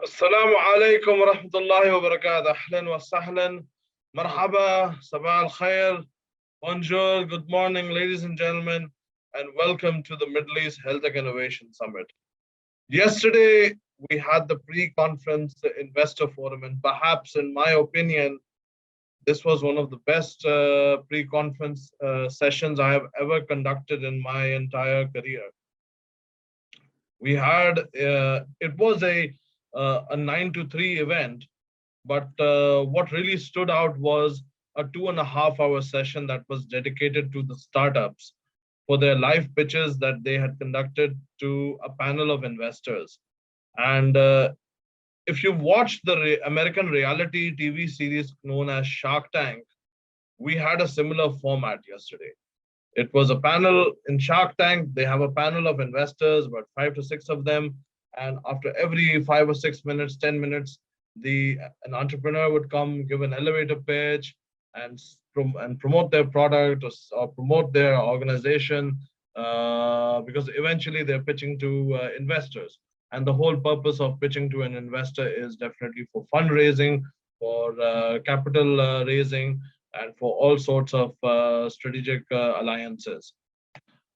السلام عليكم ورحمة الله وبركاته. أهلا وسهلا. مرحبا. صباح الخير. Bonjour. Good morning, ladies and gentlemen, and welcome to the Middle East Healthtech Innovation Summit. Yesterday, we had the pre-conference investor forum, and perhaps, in my opinion, this was one of the best pre-conference sessions I have ever conducted in my entire career. We had it was a 9 to 3 event, but what really stood out was a 2.5 hour session that was dedicated to the startups for their live pitches that they had conducted to a panel of investors. And if you've watched the American reality TV series known as Shark Tank, we had a similar format yesterday. It was a panel in Shark Tank. They have a panel of investors, about 5 to 6 of them. And after every 5 or 6 minutes, 10 minutes, an entrepreneur would come, give an elevator pitch, and promote their product or promote their organization, because eventually they're pitching to investors. And the whole purpose of pitching to an investor is definitely for fundraising, for capital raising, and for all sorts of strategic alliances.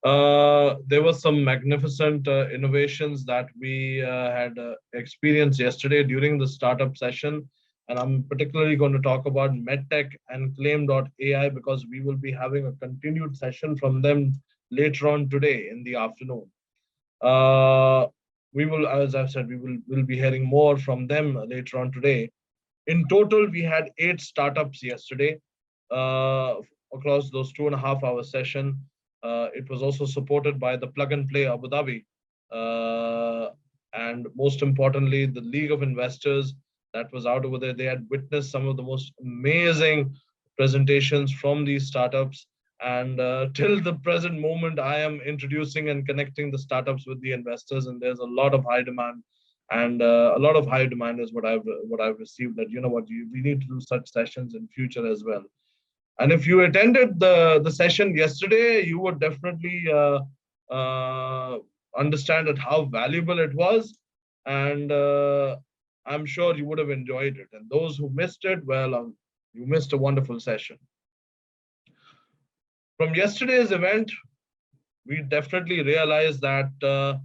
There were some magnificent innovations that we had experienced yesterday during the startup session. And I'm particularly going to talk about MedTech and Claim.ai because we will be having a continued session from them later on today in the afternoon. We will, as I've said, we'll be hearing more from them later on today. In total, we had 8 startups yesterday across those 2.5 hour session. It was also supported by the Plug and Play Abu Dhabi. And most importantly, the League of Investors that was out over there. They had witnessed some of the most amazing presentations from these startups. And till the present moment, I am introducing and connecting the startups with the investors, and there's a lot of high demand. And a lot of high demand is what I've received. That we need to do such sessions in future as well. And if you attended the session yesterday, you would definitely understand how valuable it was, and I'm sure you would have enjoyed it. And those who missed it, well, you missed a wonderful session. From yesterday's event, we definitely realized that the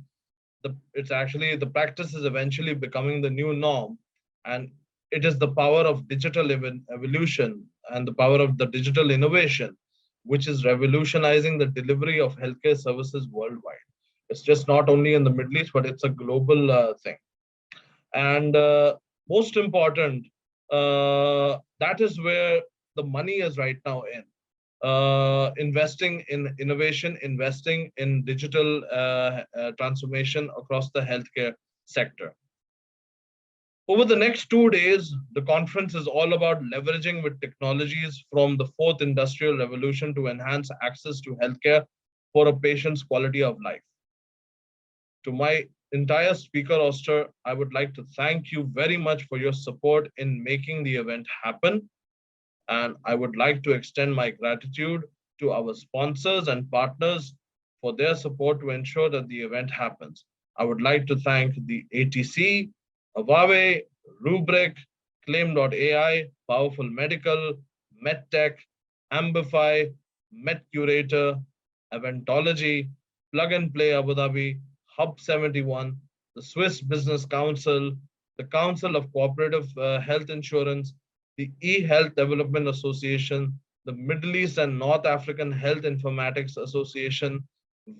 practice is eventually becoming the new norm, and it is the power of digital evolution and the power of the digital innovation, which is revolutionizing the delivery of healthcare services worldwide. It's just not only in the Middle East, but it's a global thing. And most important, that is where the money is right now in. Investing in innovation, investing in digital transformation across the healthcare sector. Over the next 2 days, the conference is all about leveraging with technologies from the 4th industrial revolution to enhance access to healthcare for a patient's quality of life. To my entire speaker roster, I would like to thank you very much for your support in making the event happen. And I would like to extend my gratitude to our sponsors and partners for their support to ensure that the event happens. I would like to thank the ATC, Huawei, Rubrik, Claim.ai, Powerful Medical, MedTech, Ambify, MedCurator, Eventology, Plug and Play Abu Dhabi, Hub 71, the Swiss Business Council, the Council of Cooperative Health Insurance, the eHealth Development Association, the Middle East and North African Health Informatics Association,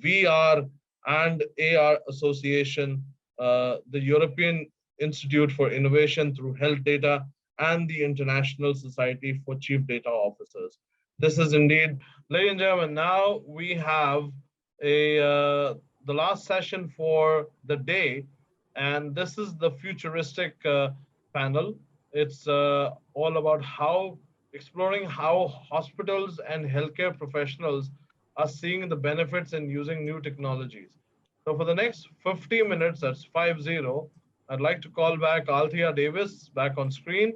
VR and AR Association, the European Institute for Innovation through Health Data, and the International Society for Chief Data Officers. This is indeed, ladies and gentlemen, now we have the last session for the day, and this is the futuristic panel. It's all about exploring how hospitals and healthcare professionals are seeing the benefits in using new technologies. So for the next 50 minutes, that's 50, I'd like to call back Althea Davis back on screen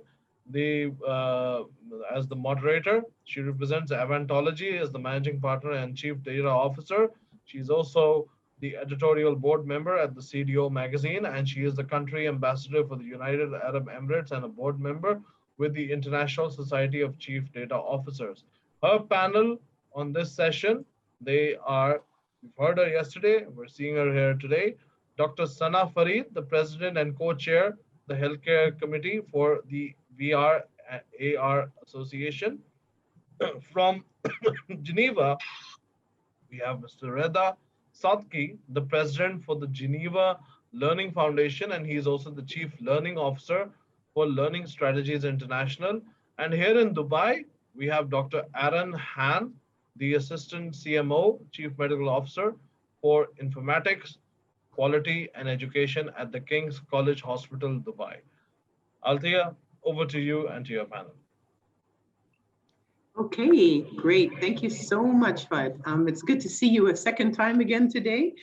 as the moderator. She represents Eventology as the managing partner and chief data officer. She's also the editorial board member at the CDO magazine, and she is the country ambassador for the United Arab Emirates and a board member with the International Society of Chief Data Officers. Her panel on this session, they are, we've heard her yesterday, we're seeing her here today, Dr. Sana Farid, the president and co-chair the Healthcare Committee for the VR AR Association. From Geneva, we have Mr. Reda Sadki, the president for the Geneva Learning Foundation, and he is also the chief learning officer for Learning Strategies International. And here in Dubai, we have Dr. Aaron Han, the assistant CMO, chief medical officer for informatics, quality, and education at the King's College Hospital, Dubai. Althea, over to you and to your panel. Okay, great. Thank you so much, Fud. It's good to see you a second time again today.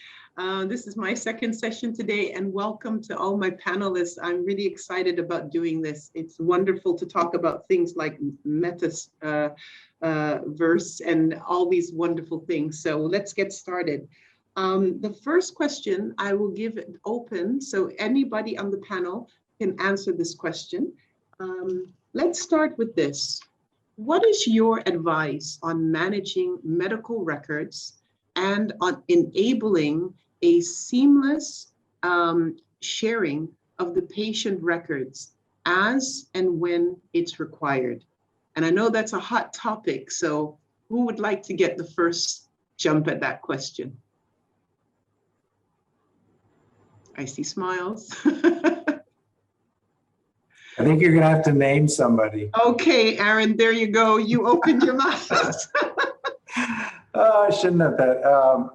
This is my second session today, and welcome to all my panelists. I'm really excited about doing this. It's wonderful to talk about things like metaverse and all these wonderful things. So let's get started. The first question, I will give it open so anybody on the panel can answer this question. Let's start with this. What is your advice on managing medical records and on enabling a seamless sharing of the patient records as and when it's required? And I know that's a hot topic, so who would like to get the first jump at that question? I see smiles. I think you're going to have to name somebody. Okay, Aaron, there you go. You opened your mouth. I shouldn't have that.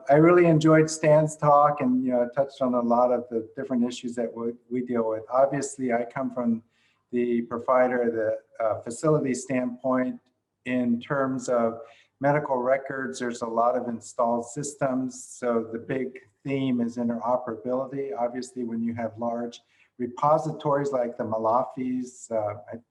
I really enjoyed Stan's talk and touched on a lot of the different issues that we deal with. Obviously, I come from the provider, the facility standpoint in terms of medical records. There's a lot of installed systems. So the big theme is interoperability. Obviously, when you have large repositories like the Malafis,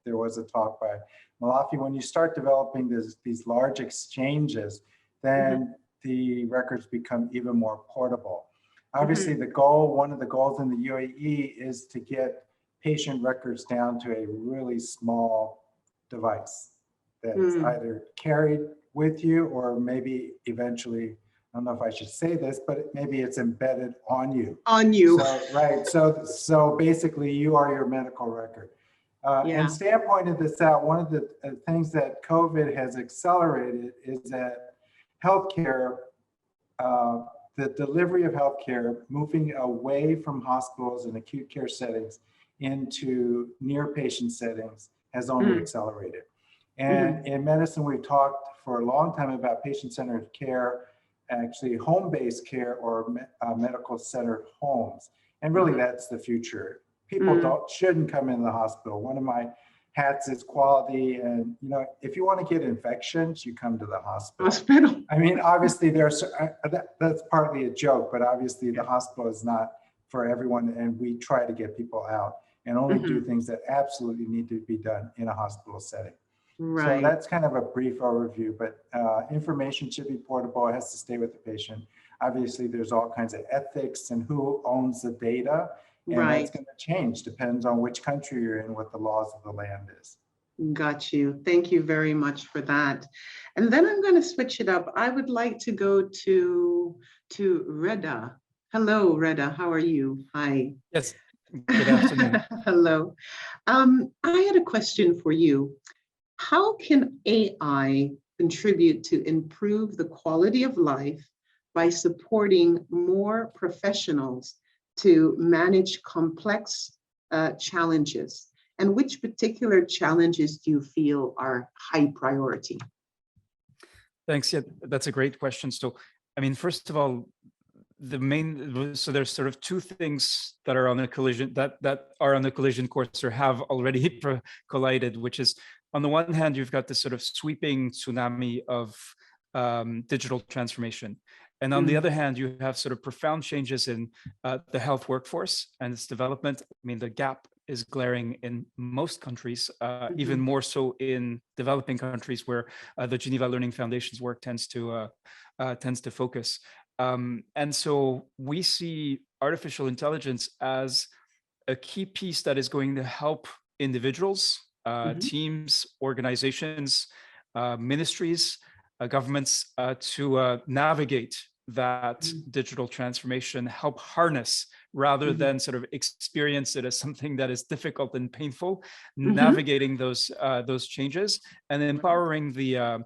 there was a talk by Malafi, when you start developing these large exchanges, then the records become even more portable. Obviously, one of the goals in the UAE is to get patient records down to a really small device that's either carried with you or maybe eventually, I don't know if I should say this, but maybe it's embedded on you. On you. So, right. So basically, you are your medical record. And Stan pointed this out. One of the things that COVID has accelerated is that healthcare, the delivery of healthcare, moving away from hospitals and acute care settings into near patient settings has only accelerated. And in medicine, we've talked for a long time about patient-centered care, actually home-based care or medical-centered homes. And really that's the future. People shouldn't come into the hospital. One of my hats is quality, and if you want to get infections, you come to the hospital. I mean, obviously that's partly a joke, but obviously the hospital is not for everyone, and we try to get people out and only do things that absolutely need to be done in a hospital setting. Right. So that's kind of a brief overview, but information should be portable. It has to stay with the patient. Obviously, there's all kinds of ethics and who owns the data. And that's going to change, depends on which country you're in, what the laws of the land is. Got you. Thank you very much for that. And then I'm going to switch it up. I would like to go to Reda. Hello, Reda. How are you? Hi. Yes. Good afternoon. Hello. I had a question for you. How can AI contribute to improve the quality of life by supporting more professionals to manage complex challenges? And which particular challenges do you feel are high priority? Thanks. Yeah, that's a great question. So, I mean, first of all, so there's sort of two things that are on a collision that are on the collision course or have already collided, which is, on the one hand, you've got this sort of sweeping tsunami of digital transformation. And on the other hand, you have sort of profound changes in the health workforce and its development. I mean, the gap is glaring in most countries, even more so in developing countries where the Geneva Learning Foundation's work tends to focus. And so we see artificial intelligence as a key piece that is going to help individuals, teams, organizations, ministries, governments to navigate that digital transformation, help harness rather than sort of experience it as something that is difficult and painful, navigating those changes and empowering the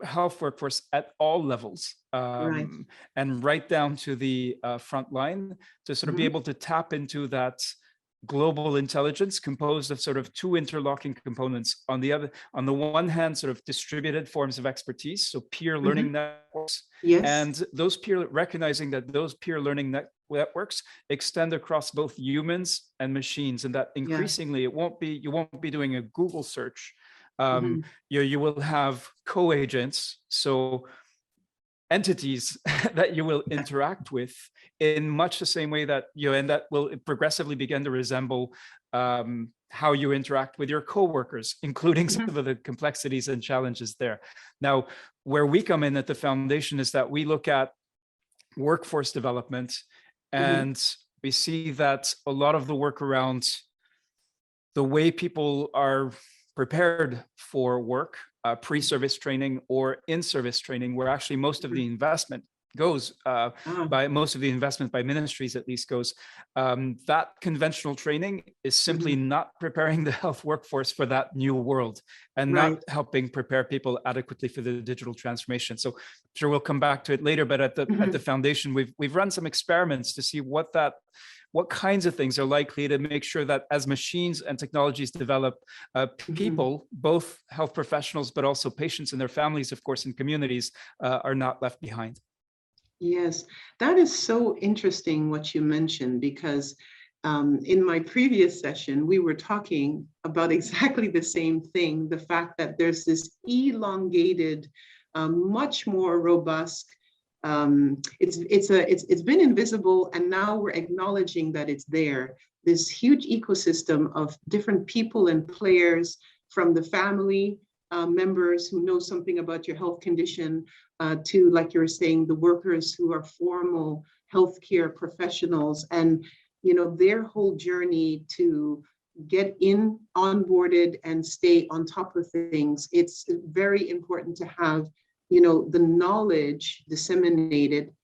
health workforce at all levels, and right down to the front line to sort of be able to tap into that global intelligence composed of sort of two interlocking components. On the one hand, sort of distributed forms of expertise, so peer learning networks, and those recognizing that those peer learning networks extend across both humans and machines, and that increasingly you won't be doing a Google search. You will have co-agents, so entities that you will interact with in much the same way that and that will progressively begin to resemble how you interact with your coworkers, including some of the complexities and challenges there. Now, where we come in at the foundation is that we look at workforce development, and we see that a lot of the work around the way people are prepared for work, pre-service training or in-service training, where actually most of the investment goes by ministries at least goes, that conventional training is simply not preparing the health workforce for that new world and not helping prepare people adequately for the digital transformation. So I'm sure we'll come back to it later, but at the foundation, we've run some experiments to see what kinds of things are likely to make sure that as machines and technologies develop, people, both health professionals, but also patients and their families, of course, and communities, are not left behind. Yes, that is so interesting what you mentioned, because in my previous session, we were talking about exactly the same thing, the fact that there's this elongated, much more robust, it's been invisible, and now we're acknowledging that it's there. This huge ecosystem of different people and players, from the family members who know something about your health condition, to, like you were saying, the workers who are formal healthcare professionals, and their whole journey to get onboarded and stay on top of things. It's very important to have the knowledge disseminated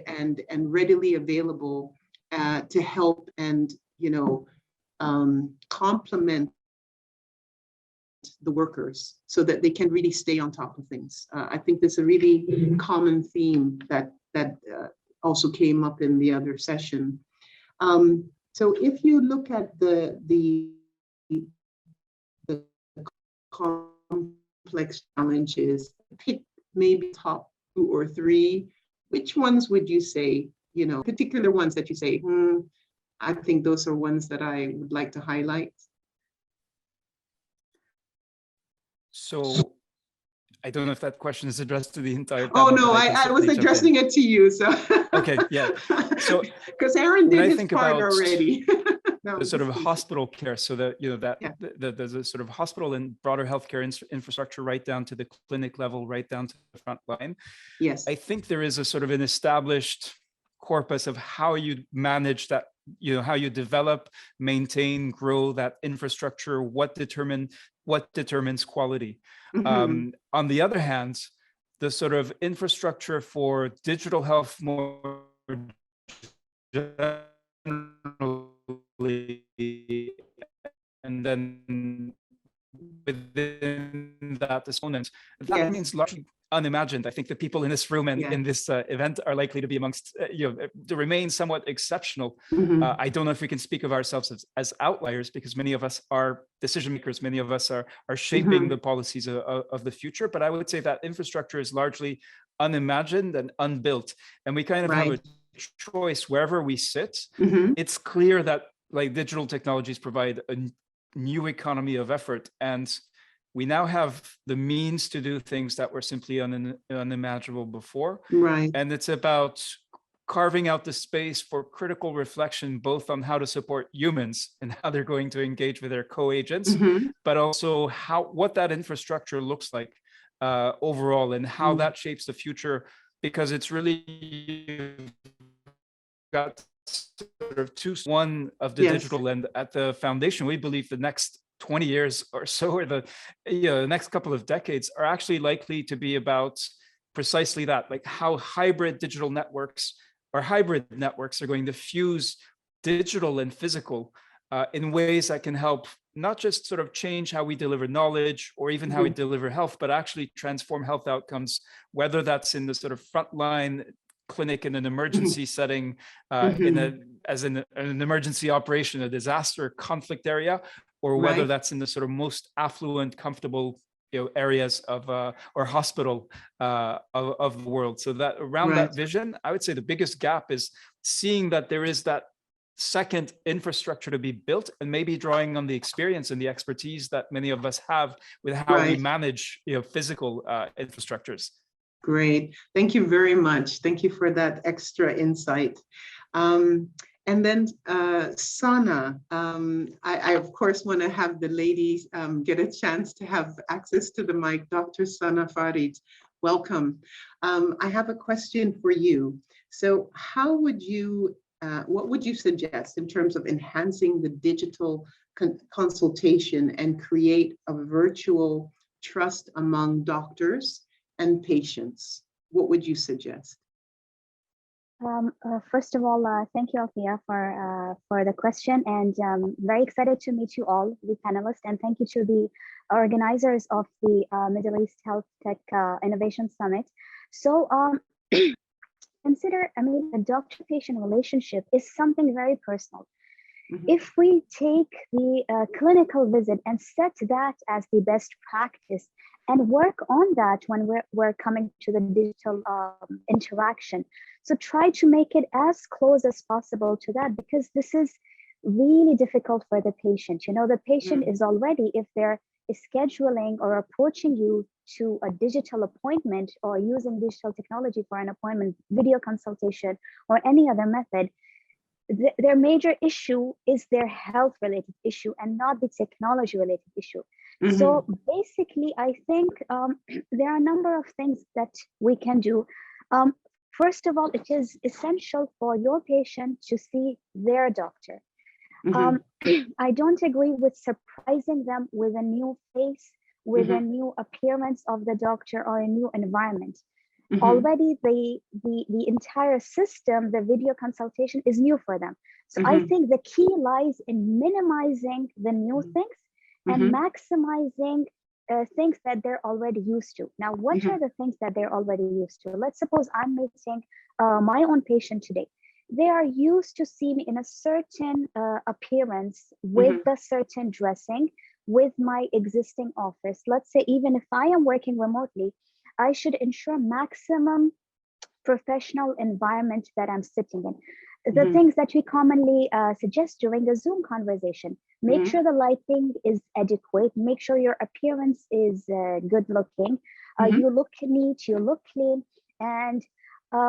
and readily available to help and complement the workers so that they can really stay on top of things. I think there's a really common theme that also came up in the other session. So if you look at the complex challenges, pick maybe top 2 or 3, which ones would you say, particular ones that you say, I think those are ones that I would like to highlight? So I don't know if that question is addressed to the entire panel. Oh no, I was addressing it to you. So okay, yeah. So because Aaron did his part already. The sort of hospital care, so that there's a sort of hospital and broader healthcare infrastructure right down to the clinic level, right down to the front line. Yes, I think there is a sort of an established corpus of how you manage that, how you develop, maintain, grow that infrastructure, what determines quality. On the other hand, the sort of infrastructure for digital health more generally, and then within that component, that means largely unimagined. I think the people in this room and in this event are likely to be amongst, to remain somewhat exceptional. I don't know if we can speak of ourselves as outliers, because many of us are decision makers. Many of us are shaping the policies of the future. But I would say that infrastructure is largely unimagined and unbuilt. And we kind of have a choice wherever we sit. It's clear that digital technologies provide a new economy of effort, and we now have the means to do things that were simply unimaginable before. And it's about carving out the space for critical reflection, both on how to support humans and how they're going to engage with their co-agents, but also what that infrastructure looks like. overall, and how that shapes the future, because it's really got sort of one of the digital, and at the foundation, we believe the next 20 years or so, or the next couple of decades, are actually likely to be about precisely that, like how hybrid digital networks or hybrid networks are going to fuse digital and physical in ways that can help not just sort of change how we deliver knowledge or even how we deliver health, but actually transform health outcomes, whether that's in the sort of frontline clinic in an emergency setting, as an emergency operation, a disaster conflict area, or whether that's in the sort of most affluent, comfortable areas of or hospital of the world. So that around that vision, I would say the biggest gap is seeing that there is that second infrastructure to be built, and maybe drawing on the experience and the expertise that many of us have with how we manage physical infrastructures. Great. Thank you very much. Thank you for that extra insight. And then Sana, I of course want to have the ladies get a chance to have access to the mic. Dr. Sana Farid, welcome. I have a question for you. So how would you, what would you suggest in terms of enhancing the digital consultation and create a virtual trust among doctors and patients? What would you suggest? First of all, thank you, Althea, for the question, and very excited to meet you all, the panelists, and thank you to the organizers of the Middle East Health Tech Innovation Summit. So consider, the doctor-patient relationship is something very personal. If we take the clinical visit and set that as the best practice and work on that when we're coming to the digital interaction. So try to make it as close as possible to that, because this is really difficult for the patient. The patient is already, if they're scheduling or approaching you to a digital appointment or using digital technology for an appointment, video consultation, or any other method, their major issue is their health related issue and not the technology related issue. So basically, I think there are a number of things that we can do. First of all, it is essential for your patient to see their doctor. I don't agree with surprising them with a new face, with a new appearance of the doctor or a new environment. Already the entire system, the video consultation, is new for them. So I think the key lies in minimizing the new things and maximizing things that they're already used to. Now, what are the things that they're already used to? Let's suppose I'm meeting my own patient today. They are used to see me in a certain appearance with a certain dressing, with my existing office. Let's say even if I am working remotely, I should ensure maximum professional environment that I'm sitting in. The things that we commonly suggest during the Zoom conversation: make sure the lighting is adequate, make sure your appearance is good looking, you look neat, you look clean, and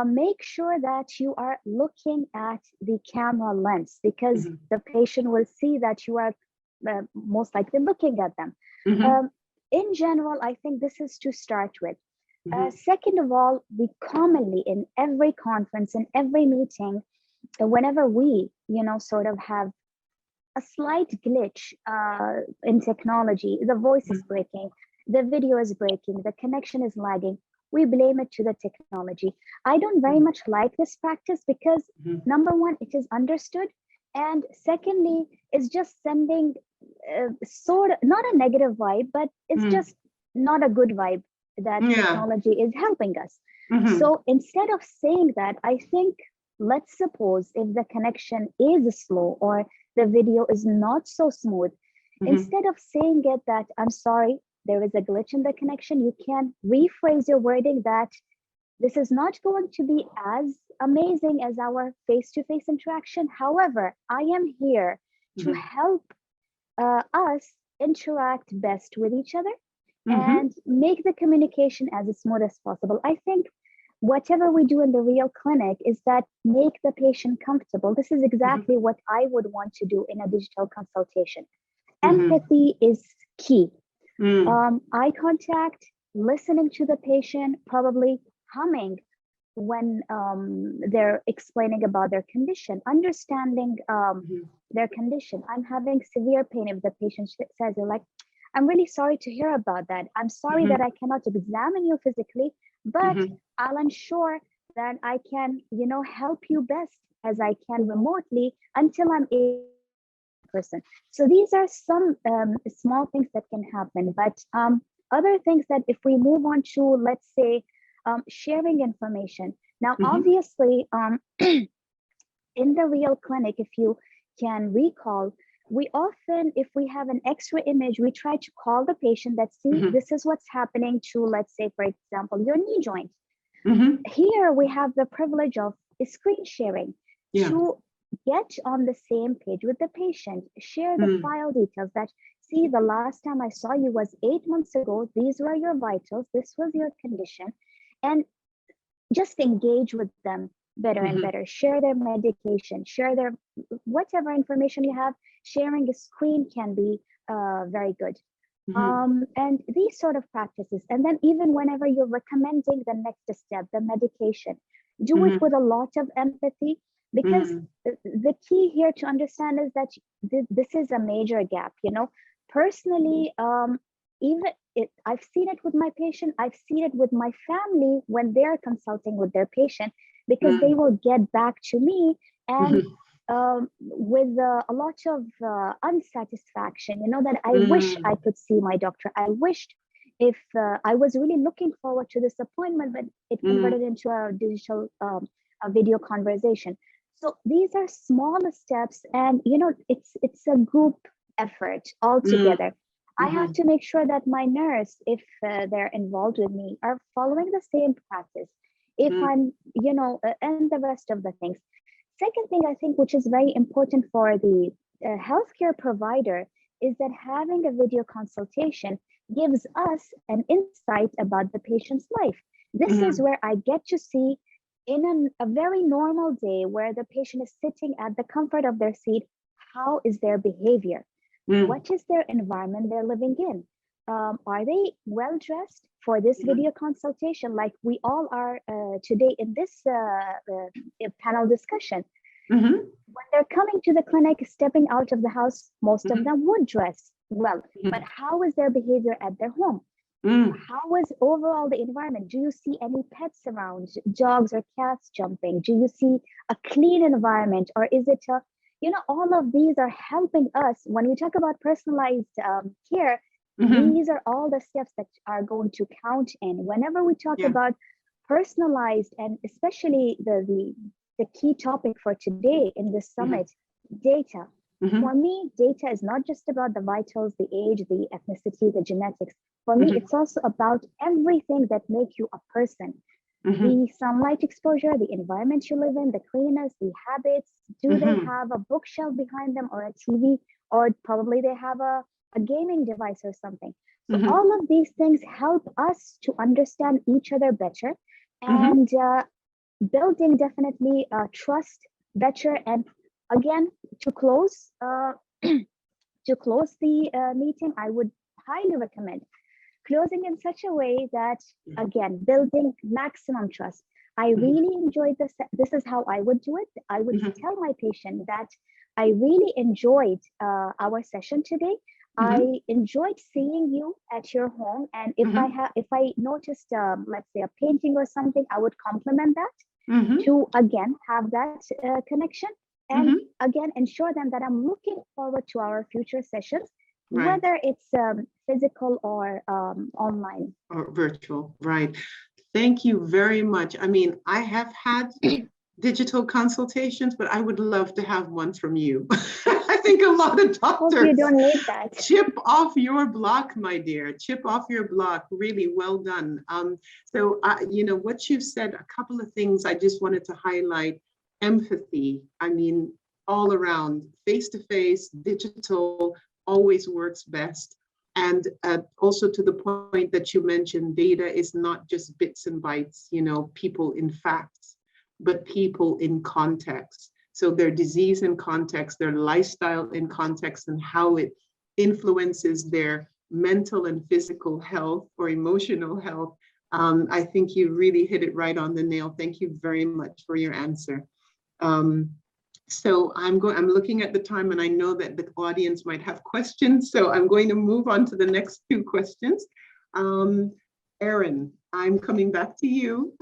make sure that you are looking at the camera lens, because the patient will see that you are most likely looking at them. In general, I think this is to start with. Second of all, we commonly, in every conference, in every meeting, whenever we, sort of have a slight glitch in technology, the voice is breaking, the video is breaking, the connection is lagging, we blame it to the technology. I don't very much like this practice because number one, it is understood. And secondly, it's just sending sort of not a negative vibe, but it's just not a good vibe that technology is helping us. So instead of saying that, I think, let's suppose if the connection is slow or the video is not so smooth, instead of saying it that I'm sorry, there is a glitch in the connection, you can rephrase your wording that this is not going to be as amazing as our face-to-face interaction. However, I am here to help us interact best with each other and make the communication as smooth as possible. I think whatever we do in the real clinic is that make the patient comfortable. This is exactly what I would want to do in a digital consultation. Empathy is key. Eye contact, listening to the patient, probably humming when they're explaining about their condition, understanding their condition. I'm having severe pain. If the patient says, they're like, I'm really sorry to hear about that. I'm sorry that I cannot examine you physically, but I'll ensure that I can, help you best as I can remotely until I'm able person. So these are some small things that can happen, but other things that if we move on to, let's say, sharing information. Now, obviously, in the real clinic, if you can recall, we often, if we have an X-ray image, we try to call the patient that, see, this is what's happening to, let's say, for example, your knee joint. Here, we have the privilege of screen sharing to get on the same page with the patient, share the file details that, see, the last time I saw you was 8 months ago, these were your vitals, this was your condition, and just engage with them better and better, share their medication, share their, whatever information you have, sharing a screen can be very good. And these sort of practices, and then even whenever you're recommending the next step, the medication, do it with a lot of empathy, because the key here to understand is that this is a major gap. Personally, I've seen it with my patient, I've seen it with my family when they're consulting with their patient, because they will get back to me and with a lot of unsatisfaction, that I wish I could see my doctor. I wished if I was really looking forward to this appointment, but it converted into a digital a video conversation. So these are small steps, and it's a group effort all together. I have to make sure that my nurse, if they're involved with me, are following the same practice. If I'm, and the rest of the things. Second thing I think, which is very important for the healthcare provider, is that having a video consultation gives us an insight about the patient's life. This is where I get to see, in a very normal day where the patient is sitting at the comfort of their seat, how is their behavior? What is their environment they're living in? Are they well dressed for this video consultation, like we all are today in this panel discussion? When they're coming to the clinic, stepping out of the house, most of them would dress well, but how is their behavior at their home? How is overall the environment? Do you see any pets around, dogs or cats jumping? Do you see a clean environment, or is it a, all of these are helping us when we talk about personalized care. These are all the steps that are going to count in whenever we talk about personalized, and especially the key topic for today in this summit, data. For me, data is not just about the vitals, the age, the ethnicity, the genetics. For me, it's also about everything that makes you a person. The sunlight exposure, the environment you live in, the cleanliness, the habits. Do they have a bookshelf behind them, or a TV, or probably they have a gaming device or something? So all of these things help us to understand each other better, and building definitely trust better. And again, to close the meeting, I would highly recommend closing in such a way that, again, building maximum trust. I really enjoyed this. This is how I would do it. I would tell my patient that I really enjoyed our session today. I enjoyed seeing you at your home, and if I noticed, let's say, a painting or something, I would compliment that to again have that connection, and again ensure them that I'm looking forward to our future sessions, whether it's physical or online or virtual. Right. Thank you very much. I mean, I have had digital consultations, but I would love to have one from you. I think a lot of doctors. Hope you don't need that. Chip off your block, my dear. Chip off your block. Really well done. So, what you've said, a couple of things I just wanted to highlight. Empathy. I mean, all around, face-to-face, digital always works best. And also to the point that you mentioned, data is not just bits and bytes, people in facts, but people in context. So their disease in context, their lifestyle in context, and how it influences their mental and physical health or emotional health. I think you really hit it right on the nail. Thank you very much for your answer. So I'm looking at the time, and I know that the audience might have questions, so I'm going to move on to the next two questions. Erin, I'm coming back to you.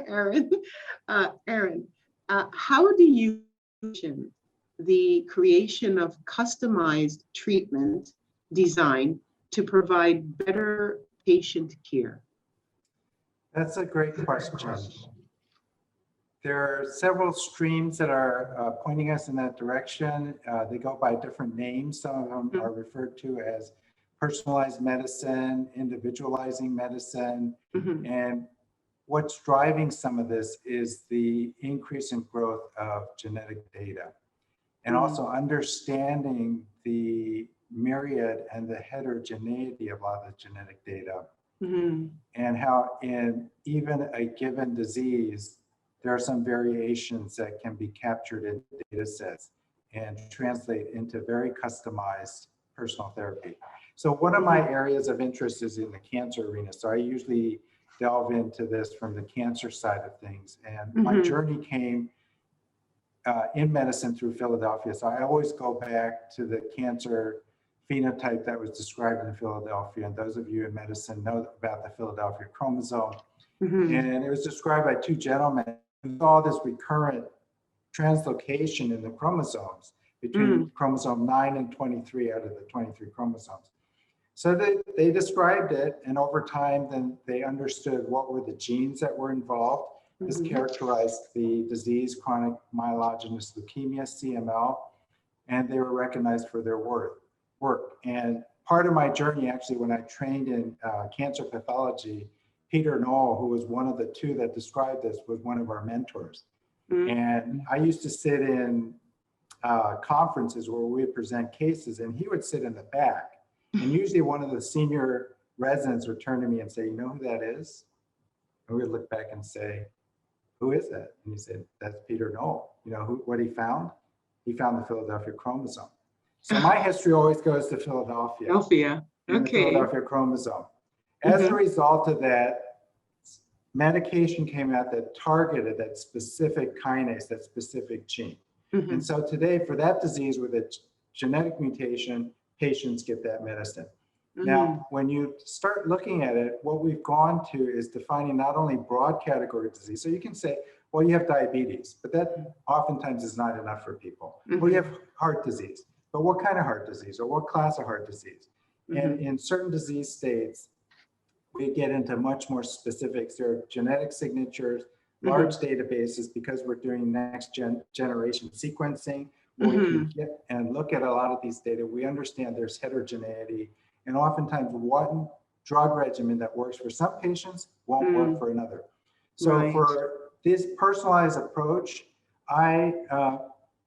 Erin, how do you envision the creation of customized treatment design to provide better patient care? That's a great question. There are several streams that are pointing us in that direction. They go by different names. Some of them are referred to as personalized medicine, individualizing medicine, and what's driving some of this is the increase in growth of genetic data, and also understanding the myriad and the heterogeneity of a lot of the genetic data, and how in even a given disease, there are some variations that can be captured in data sets and translate into very customized personal therapy. So one of my areas of interest is in the cancer arena. So I usually delve into this from the cancer side of things. And my journey came in medicine through Philadelphia. So I always go back to the cancer phenotype that was described in Philadelphia. And those of you in medicine know about the Philadelphia chromosome. And it was described by two gentlemen who saw this recurrent translocation in the chromosomes between chromosome 9 and 23 out of the 23 chromosomes. So they described it, and over time, then they understood what were the genes that were involved. This characterized the disease, chronic myelogenous leukemia, CML, and they were recognized for their work. And part of my journey, actually, when I trained in cancer pathology, Peter Knoll, who was one of the two that described this, was one of our mentors. And I used to sit in conferences where we would present cases, and he would sit in the back. And usually one of the senior residents would turn to me and say, "You know who that is?" And we would look back and say, "Who is that?" And he said, "That's Peter Knoll." You know what he found? He found the Philadelphia chromosome. So my history always goes to Philadelphia. And the Philadelphia chromosome. As a result of that, medication came out that targeted that specific kinase, that specific gene. And so today, for that disease with a genetic mutation, patients get that medicine. Now, when you start looking at it, what we've gone to is defining not only broad category disease. So you can say, well, you have diabetes, but that oftentimes is not enough for people. Well, you have heart disease, but what kind of heart disease or what class of heart disease? And in certain disease states, we get into much more specifics. There are genetic signatures, large databases, because we're doing next generation sequencing. We can get and look at a lot of these data. We understand there's heterogeneity, and oftentimes one drug regimen that works for some patients won't work for another. So for this personalized approach, I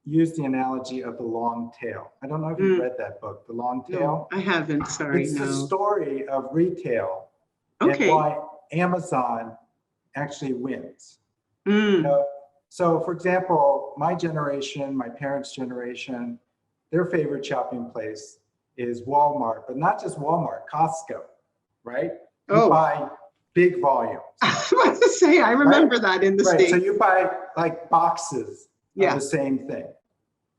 use the analogy of the long tail. I don't know if you've read that book, The Long Tail. No, I haven't, sorry. It's the story of retail and why Amazon actually wins. You know, so for example, my generation, my parents' generation, their favorite shopping place is Walmart, but not just Walmart, Costco, right? You buy big volumes. I was about to say, I remember that in the States. So you buy like boxes of the same thing.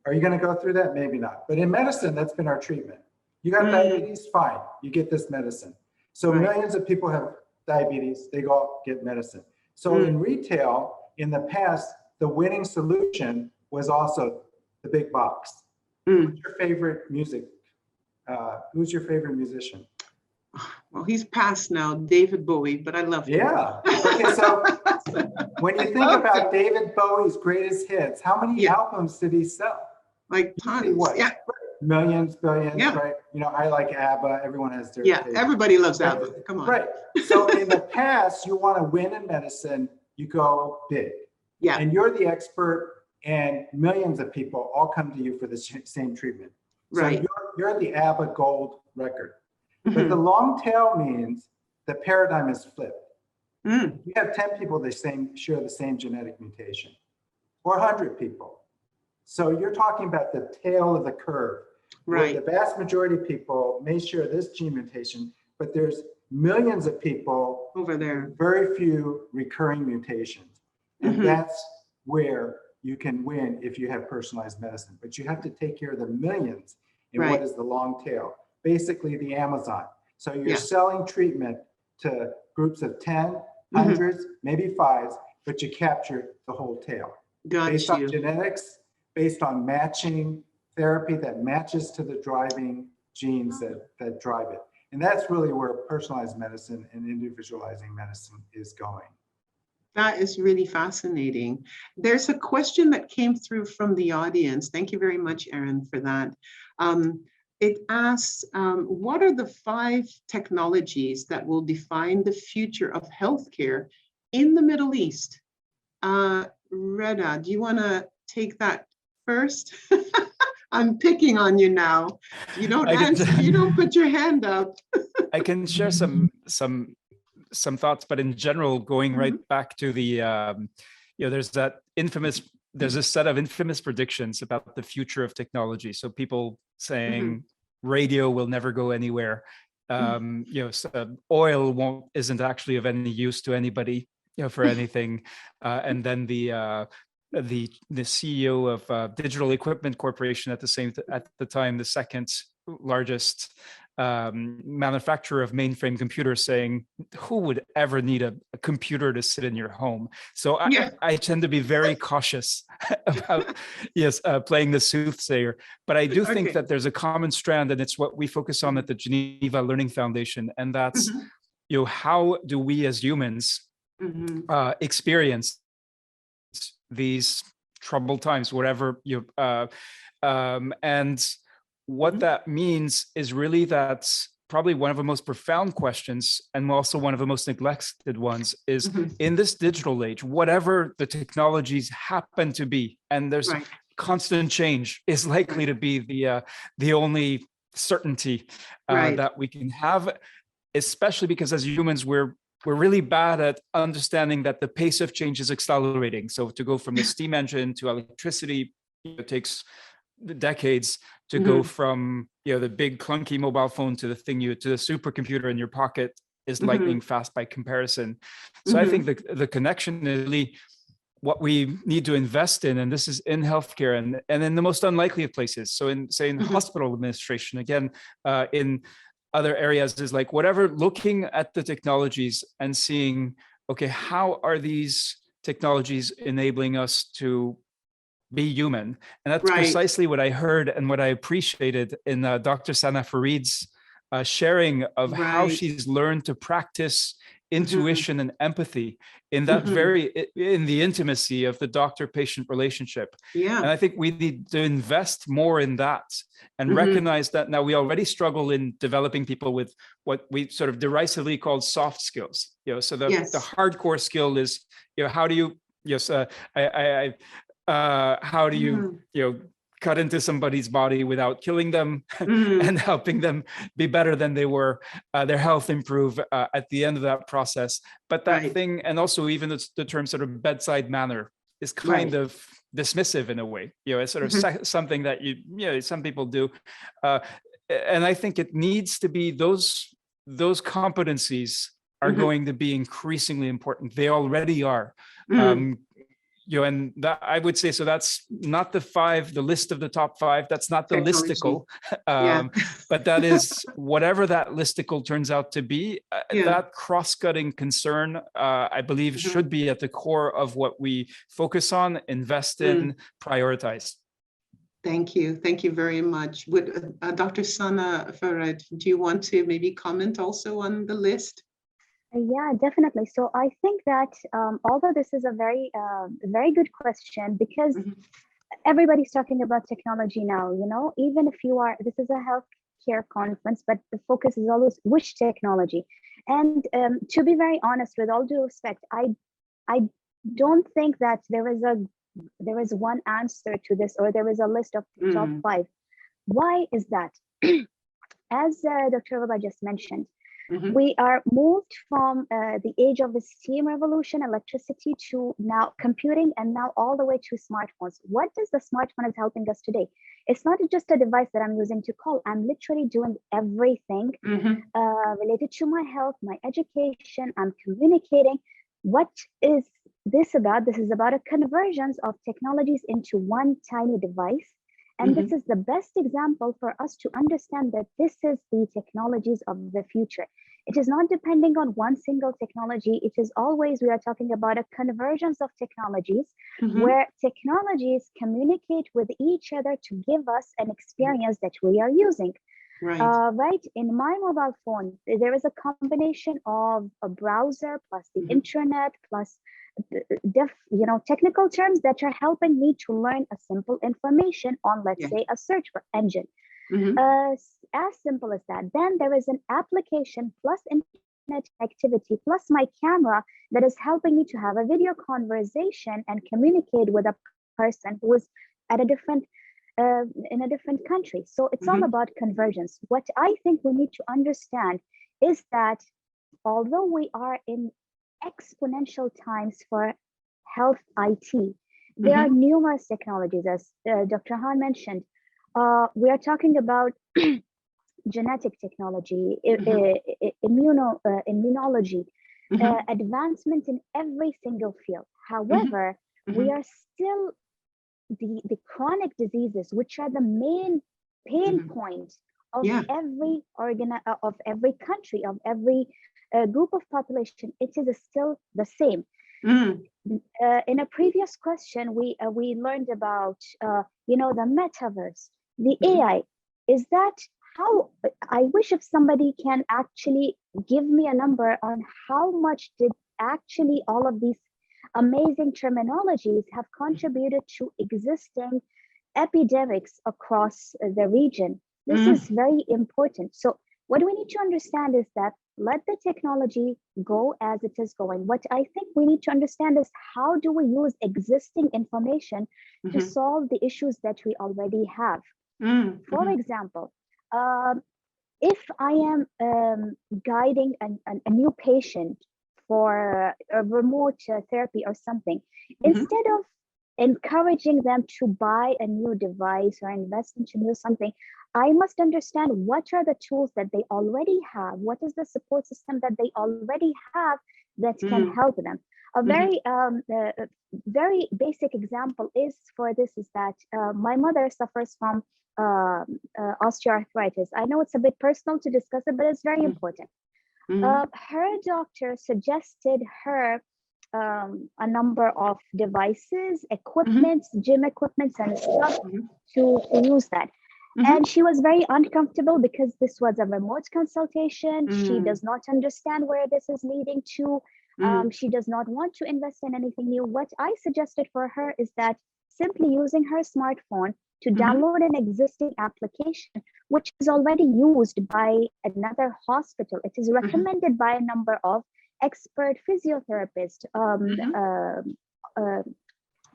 Are you going to go through that? Maybe not. But in medicine, that's been our treatment. You got diabetes? Fine. You get this medicine. So millions of people have diabetes. They go out, get medicine. So in retail, in the past, the winning solution was also the big box. Who's your favorite music? Who's your favorite musician? Well, he's passed now, David Bowie, but I love him. Yeah. Okay, so when you think about David Bowie's greatest hits, how many albums did he sell? Like tons. What? Millions, billions, right? You know, I like ABBA. Everyone has their favorite. Everybody loves ABBA. Come on. Right. So in the past, you want to win in medicine, you go big. Yeah. And you're the expert, and millions of people all come to you for the same treatment. Right. So you're the ABBA gold record. But the long tail means the paradigm is flipped. You have 10 people that share the same genetic mutation, or 100 people. So you're talking about the tail of the curve. Right. The vast majority of people may share this gene mutation, but there's millions of people over there, very few recurring mutations. And that's where you can win if you have personalized medicine. But you have to take care of the millions in what is the long tail, basically the Amazon. So you're selling treatment to groups of 10, hundreds, maybe fives, but you capture the whole tail. Based on genetics, based on matching therapy that matches to the driving genes that drive it. And that's really where personalized medicine and individualizing medicine is going. That is really fascinating. There's a question that came through from the audience. Thank you very much, Aaron, for that. It asks, what are the 5 technologies that will define the future of healthcare in the Middle East? Reda, do you want to take that first? I'm picking on you now. You don't answer, you don't put your hand up. I can share some thoughts, but in general, going right back to the, there's a set of infamous predictions about the future of technology. So people saying radio will never go anywhere. Oil isn't actually of any use to anybody, for anything. And then the CEO of Digital Equipment Corporation at the time, the second largest manufacturer of mainframe computers, saying, who would ever need a computer to sit in your home? So I tend to be very cautious about playing the soothsayer, but I do think that there's a common strand, and it's what we focus on at the Geneva Learning Foundation, and that's how do we as humans experience these troubled times, whatever and what that means is really that's probably one of the most profound questions, and also one of the most neglected ones, is in this digital age, whatever the technologies happen to be, and there's constant change, is likely to be the only certainty that we can have, especially because as humans, we're really bad at understanding that the pace of change is accelerating. So to go from the steam engine to electricity, it takes decades. To go from the big clunky mobile phone to the supercomputer in your pocket is lightning fast by comparison. So I think the connection is really what we need to invest in, and this is in healthcare and in the most unlikely of places. So in hospital administration, again, in other areas, is like whatever, looking at the technologies and seeing, okay, how are these technologies enabling us to be human? And that's precisely what I heard and what I appreciated in Dr. Sana Farid's sharing of how she's learned to practice intuition and empathy in that in the intimacy of the doctor-patient relationship. And I think we need to invest more in that and recognize that now we already struggle in developing people with what we sort of derisively call soft skills. So the hardcore skill is, how do you, how do you, cut into somebody's body without killing them and helping them be better than they were, their health improve at the end of that process. But that thing, and also even the term sort of bedside manner, is kind of dismissive in a way. It's sort of something that some people do. And I think it needs to be those competencies are going to be increasingly important. They already are. And that, I would say, so that's not the list of the top 5. That's not the listicle, but that is whatever that listicle turns out to be. That cross-cutting concern, I believe, should be at the core of what we focus on, invest in, prioritize. Thank you. Thank you very much. Would Dr. Sana Farid, do you want to maybe comment also on the list? Yeah, definitely. So I think that although this is a very good question, because everybody's talking about technology now, even if this is a healthcare conference, but the focus is always which technology. And to be very honest, with all due respect, I don't think that there is one answer to this, or there is a list of top 5. Why is that? As Dr. Reba just mentioned, we are moved from the age of the steam revolution, electricity, to now computing, and now all the way to smartphones. What does the smartphone is helping us today? It's not just a device that I'm using to call. I'm literally doing everything related to my health, my education. I'm communicating. What is this about? This is about a convergence of technologies into one tiny device. And this is the best example for us to understand that this is the technologies of the future. It is not depending on one single technology. It is always, we are talking about a convergence of technologies where technologies communicate with each other to give us an experience that we are using. Right. In my mobile phone, there is a combination of a browser plus the internet plus technical terms that are helping me to learn a simple information on, let's say, a search engine. As simple as that. Then there is an application plus internet activity plus my camera that is helping me to have a video conversation and communicate with a person who is at a different in a different country. So it's all about convergence. What I think we need to understand is that although we are in exponential times for health IT, there are numerous technologies, as Dr. Han mentioned. We are talking about genetic technology, immunology, advancement in every single field. However, we are still the chronic diseases, which are the main pain point of every of every country, of every group of population. It is still the same. In a previous question, we learned about the metaverse, the AI. Is that how? I wish if somebody can actually give me a number on how much did actually all of these amazing terminologies have contributed to existing epidemics across the region. This is very important. So what we need to understand is that let the technology go as it is going. What I think we need to understand is how do we use existing information to solve the issues that we already have. For example, if I am guiding a new patient for a remote therapy or something, instead of encouraging them to buy a new device or invest into new something, I must understand what are the tools that they already have, what is the support system that they already have that can help them. A very basic example is for this is that my mother suffers from osteoarthritis. I know it's a bit personal to discuss it, but it's very important. Her doctor suggested her a number of devices, equipments, gym equipments and stuff to use that. And she was very uncomfortable because this was a remote consultation. She does not understand where this is leading to. She does not want to invest in anything new. What I suggested for her is that simply using her smartphone to download an existing application, which is already used by another hospital. It is recommended by a number of expert physiotherapists,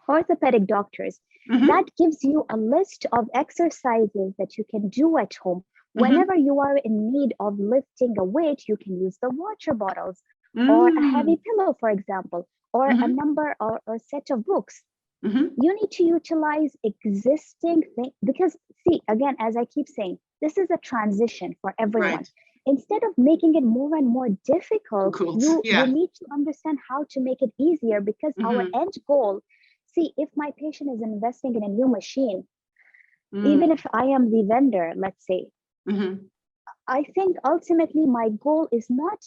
orthopedic doctors. That gives you a list of exercises that you can do at home. Whenever you are in need of lifting a weight, you can use the water bottles or a heavy pillow, for example, or a number or set of books. You need to utilize existing things because, see, again, as I keep saying, this is a transition for everyone. Instead of making it more and more difficult, you need to understand how to make it easier because our end goal, see, if my patient is investing in a new machine, even if I am the vendor, let's say, I think ultimately my goal is not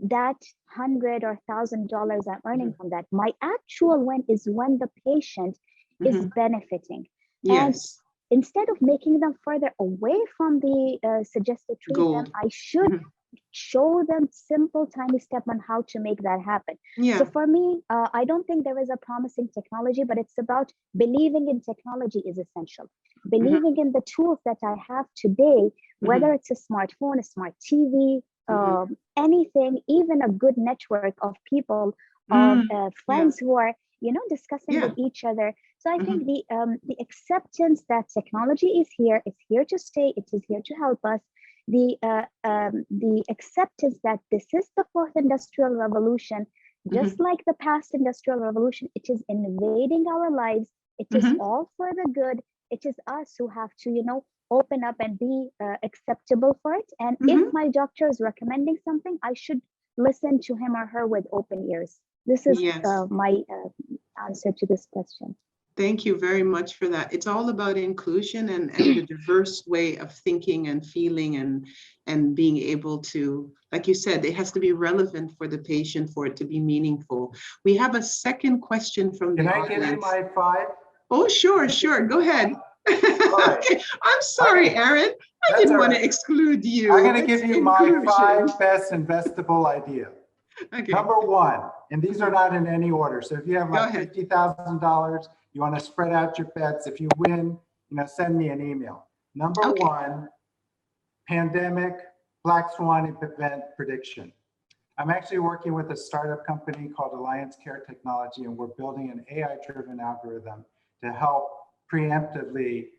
that $100 or $1,000 I'm earning from that. My actual win is when the patient is benefiting. And instead of making them further away from the suggested treatment, I should show them simple, tiny step on how to make that happen. So for me, I don't think there is a promising technology, but it's about believing in technology is essential. Believing in the tools that I have today, whether it's a smartphone, a smart TV, anything, even a good network of people, of friends who are, discussing with each other. So I think the acceptance that technology is here, it's here to stay, it is here to help us. The acceptance that this is the fourth industrial revolution, just like the past industrial revolution, it is invading our lives. It is all for the good. it is us who have to, open up and be acceptable for it. And Mhm. if my doctor is recommending something, I should listen to him or her with open ears. This is Yes. my answer to this question. Thank you very much for that. It's all about inclusion and the diverse way of thinking and feeling and being able to, like you said, it has to be relevant for the patient for it to be meaningful. We have a second question from the audience. Can I give you my 5? Oh, sure. Go ahead. right. Okay. I'm sorry, Aaron. I That's didn't all want to right. exclude you. I'm going to give It's you my inclusion. 5 best investable ideas. Okay. Number 1, and these are not in any order. So if you have Go like ahead. $50,000, you want to spread out your bets. If you win, send me an email. Number Okay. 1, pandemic, black swan event prediction. I'm actually working with a startup company called Alliance Care Technology, and we're building an AI-driven algorithm to help preemptively,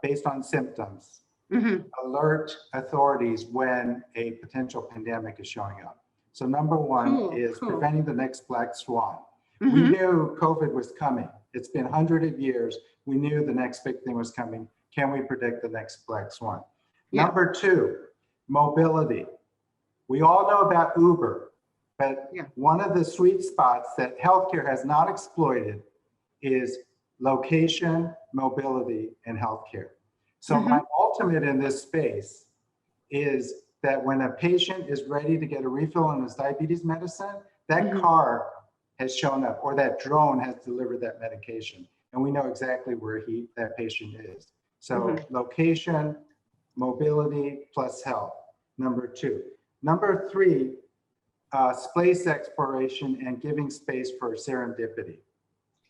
based on symptoms, Mhm. alert authorities when a potential pandemic is showing up. So number 1 is Cool. preventing the next black swan. Mhm. We knew COVID was coming. It's been hundreds of years. We knew the next big thing was coming. Can we predict the next black swan? Yeah. Number 2, mobility. We all know about Uber, but Yeah. one of the sweet spots that healthcare has not exploited is location, mobility, and healthcare. So Mhm. my ultimate in this space is that when a patient is ready to get a refill on his diabetes medicine, that Mhm. car has shown up, or that drone has delivered that medication. And we know exactly where that patient is. So Mhm. location, mobility, plus health, number 2. Number 3, space exploration and giving space for serendipity.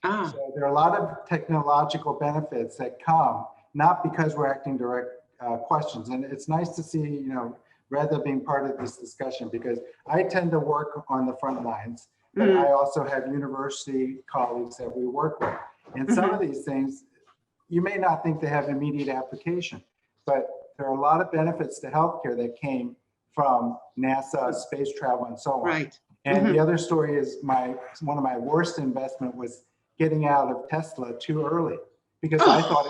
Ah, So there are a lot of technological benefits that come, not because we're asking direct questions. And it's nice to see, Reza being part of this discussion, because I tend to work on the front lines, but I also have university colleagues that we work with. And some of these things, you may not think they have immediate application, but there are a lot of benefits to healthcare that came from NASA, space travel, and so on. right. And the other story is one of my worst investment was getting out of Tesla too early, because I thought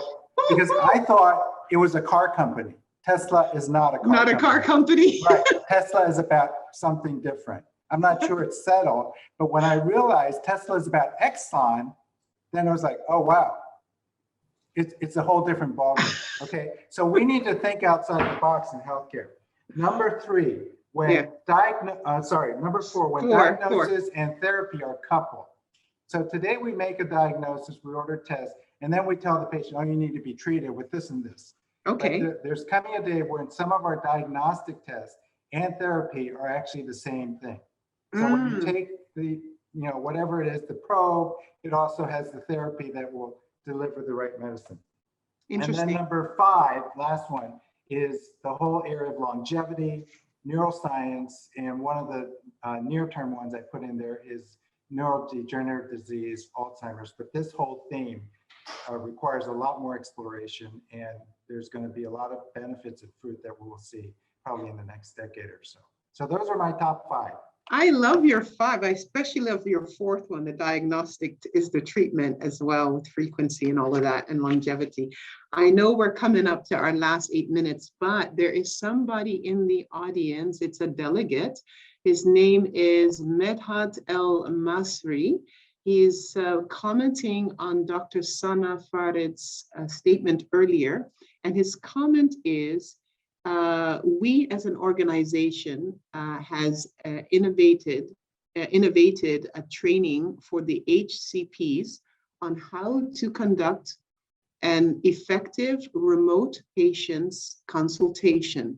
it was a car company. Tesla is not a car company. Not a car company. Right. Tesla is about something different. I'm not sure it's settled, but when I realized Tesla is about Exxon, then I was like, oh, wow. It's a whole different ballgame. Okay. So we need to think outside the box in healthcare. Number 3, number 4, when diagnosis and therapy are coupled. So today we make a diagnosis, we order tests, and then we tell the patient, oh, you need to be treated with this and this. Okay. But there's coming a day when some of our diagnostic tests and therapy are actually the same thing. So when you take the, whatever it is, the probe, it also has the therapy that will deliver the right medicine. Interesting. And then number 5, last one, is the whole area of longevity, neuroscience, and one of the near-term ones I put in there is neurodegenerative disease, Alzheimer's. But this whole theme requires a lot more exploration, and there's going to be a lot of benefits of fruit that we'll see probably in the next decade or so. So those are my top 5. I love your 5. I especially love your 4th one. The diagnostic is the treatment as well, with frequency and all of that, and longevity. I know we're coming up to our last 8 minutes, but there is somebody in the audience. It's a delegate. His name is Medhat El Masri. He's commenting on Dr. Sana Farid's statement earlier. And his comment is, we as an organization has innovated a training for the HCPs on how to conduct an effective remote patients consultation.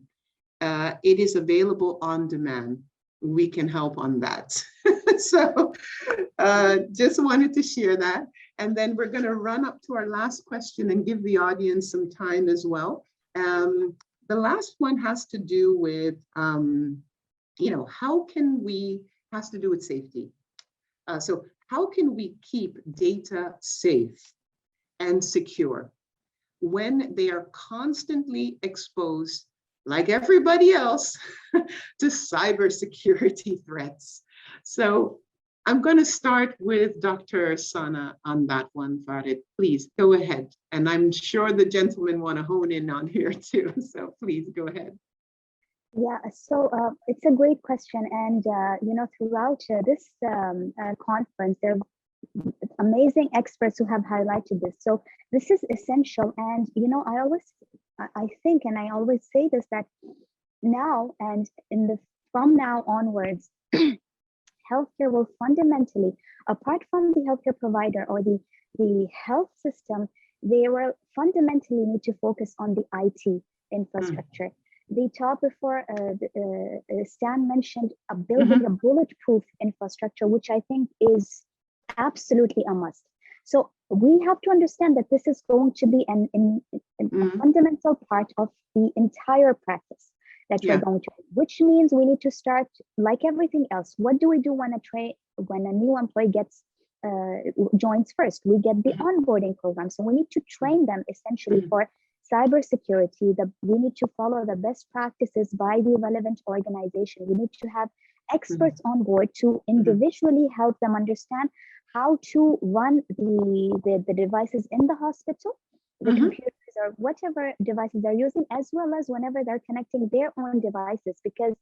It is available on demand. We can help on that. So just wanted to share that. And then we're going to run up to our last question and give the audience some time as well. The last one has to do with, has to do with safety. So how can we keep data safe and secure when they are constantly exposed, like everybody else, to cybersecurity threats? So I'm going to start with Dr. Sana on that one, Farid. Please go ahead. And I'm sure the gentlemen want to hone in on here too. So please go ahead. Yeah, so it's a great question. And, throughout this conference, there are amazing experts who have highlighted this. So this is essential. And, I think, and I always say this, that now and from now onwards, healthcare will fundamentally, apart from the healthcare provider or the health system, they will fundamentally need to focus on the IT infrastructure. The top before Stan mentioned building a bulletproof infrastructure, which I think is absolutely a must. So we have to understand that this is going to be a fundamental part of the entire practice that we're going to, which means we need to start like everything else. What do we do when a new employee joins first? We get the onboarding program. So we need to train them essentially for cybersecurity. We need to follow the best practices by the relevant organization. We need to have experts on board to individually help them understand how to run the devices in the hospital, the computers or whatever devices they're using, as well as whenever they're connecting their own devices. Because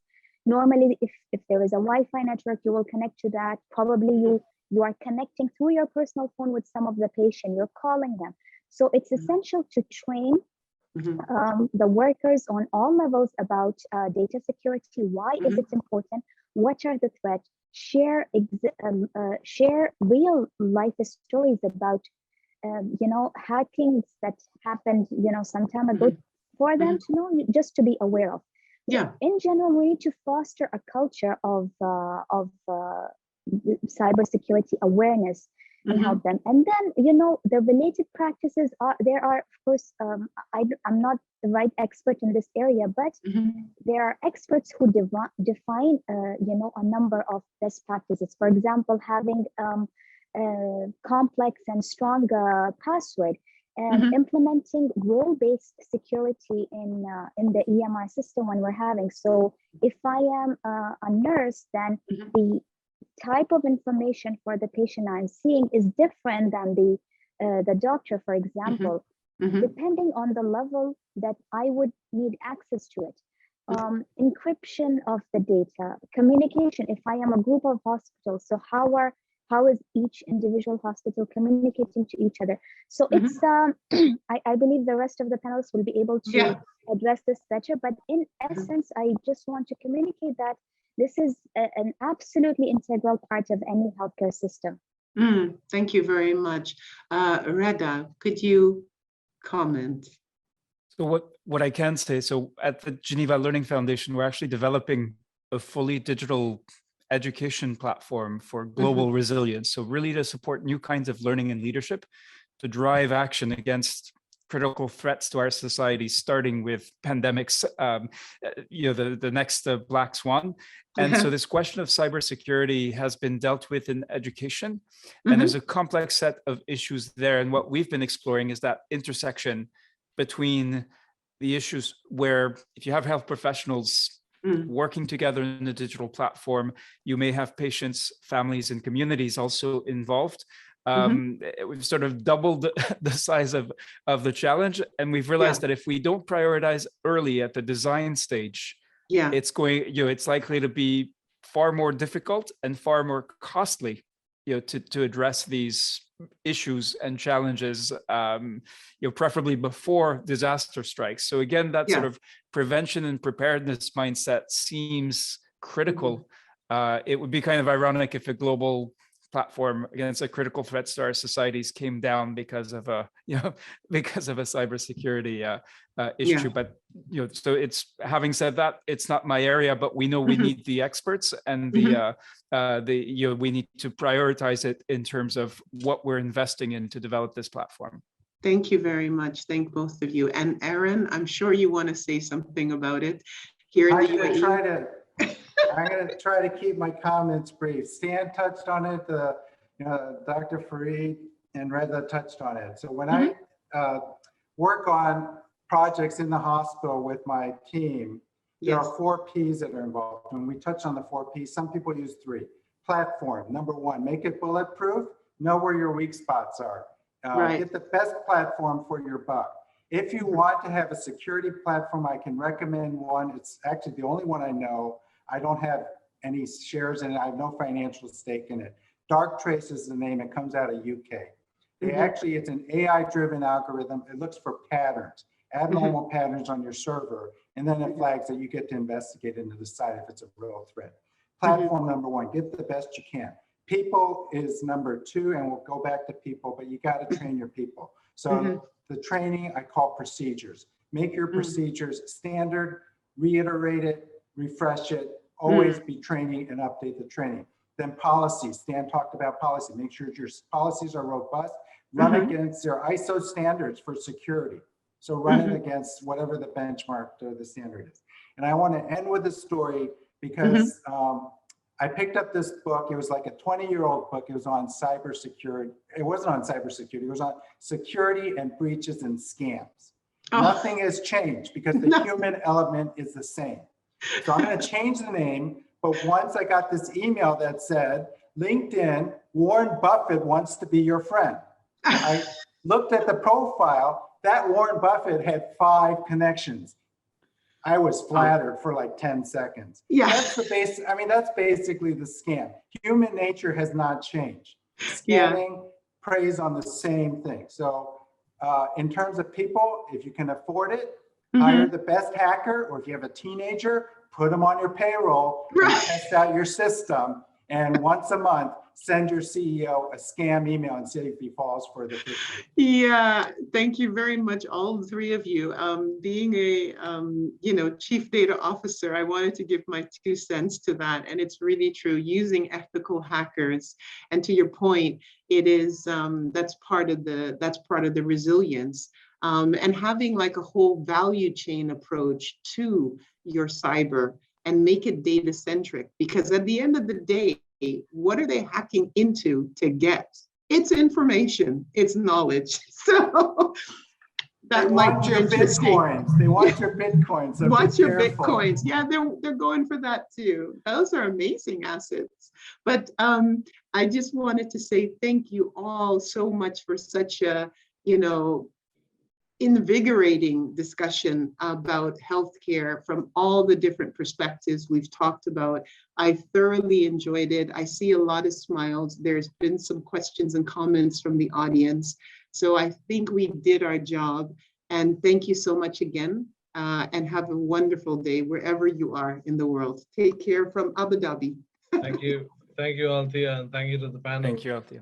normally, if there is a Wi-Fi network, you will connect to that. Probably you are connecting through your personal phone with some of the patient. You're calling them. So it's essential to train the workers on all levels about data security. Why is it important? What are the threats? Share real life stories about hackings that happened some time ago for them to know, just to be aware of. Yeah. In general, we need to foster a culture of cybersecurity awareness and help them. And then, the related practices there are, of course, I'm not the right expert in this area, but there are experts who define, a number of best practices. For example, having complex and strong password, and implementing role-based security in the EMR system when we're having. So if I am a nurse, then the type of information for the patient I'm seeing is different than the doctor, for example, depending on the level that I would need access to it. Encryption of the data, communication. If I am a group of hospitals, so how is each individual hospital communicating to each other? So it's I believe the rest of the panelists will be able to address this better. But in essence, I just want to communicate that this is an absolutely integral part of any healthcare system. Thank you very much. Reda, could you comment? So what I can say, so at the Geneva Learning Foundation, we're actually developing a fully digital education platform for global resilience. So really to support new kinds of learning and leadership to drive action against critical threats to our society, starting with pandemics, the next black swan. And so this question of cybersecurity has been dealt with in education, and there's a complex set of issues there. And what we've been exploring is that intersection between the issues where if you have health professionals working together in a digital platform, you may have patients, families, and communities also involved. We've sort of doubled the size of the challenge, and we've realized that if we don't prioritize early at the design stage, it's likely to be far more difficult and far more costly, to address these issues and challenges, preferably before disaster strikes. So again, that sort of prevention and preparedness mindset seems critical. It would be kind of ironic if a global platform against a critical threat to our societies came down because of a cybersecurity issue. But so it's, having said that, it's not my area, but we know we need the experts, and we need to prioritize it in terms of what we're investing in to develop this platform. Thank you very much. Thank both of you. And Aaron, I'm sure you want to say something about it here in the UAE. I'm going to try to keep my comments brief. Stan touched on it, Dr. Farid and Reza touched on it. So when I work on projects in the hospital with my team, there are 4 Ps that are involved. When we touch on the 4 Ps, some people use 3. platform. Number one, make it bulletproof. Know where your weak spots are. Right. Get the best platform for your buck. If you want to have a security platform, I can recommend one. It's actually the only one I know. I don't have any shares in it. I have no financial stake in it. Darktrace is the name. It comes out of UK. Actually, it's an AI-driven algorithm. It looks for patterns, abnormal patterns on your server, and then it flags that you get to investigate and to decide if it's a real threat. Platform number one, get the best you can. People is number two, and we'll go back to people, but you got to train your people. So the training I call procedures. Make your procedures standard, reiterate it, refresh it, always be training and update the training. Then policies, Stan talked about policy. Make sure your policies are robust, run against their ISO standards for security. So run it against whatever the benchmark or the standard is. And I want to end with a story because I picked up this book. It was like a 20-year-old book. It was on cybersecurity. It wasn't on cybersecurity. It was on security and breaches and scams. Nothing has changed because the human element is the same. So I'm going to change the name. But once I got this email that said, LinkedIn, Warren Buffett wants to be your friend. I looked at the profile. That Warren Buffett had 5 connections. I was flattered for like 10 seconds. Yeah. That's the base. I mean, that's basically the scam. Human nature has not changed. Scamming preys on the same thing. So in terms of people, if you can afford it, hire the best hacker, or if you have a teenager, put them on your payroll, and test out your system. And once a month, send your CEO a scam email and see if he falls for the phishing. Yeah, thank you very much, all 3 of you. Being a chief data officer, I wanted to give my 2 cents to that, and it's really true. Using ethical hackers, and to your point, it is that's part of the resilience, and having like a whole value chain approach to your cyber and make it data centric, because at the end of the day, what are they hacking into to get? It's information, it's knowledge. So that might be interesting. Bitcoins. They want your bitcoins. So watch your bitcoins. Yeah, they're going for that too. Those are amazing assets. But I just wanted to say thank you all so much for such a, invigorating discussion about healthcare from all the different perspectives we've talked about. I thoroughly enjoyed it. I see a lot of smiles. There's been some questions and comments from the audience. So I think we did our job. And thank you so much again. And have a wonderful day wherever you are in the world. Take care from Abu Dhabi. Thank you. Thank you, Althea, and thank you to the panel. Thank you, Althea.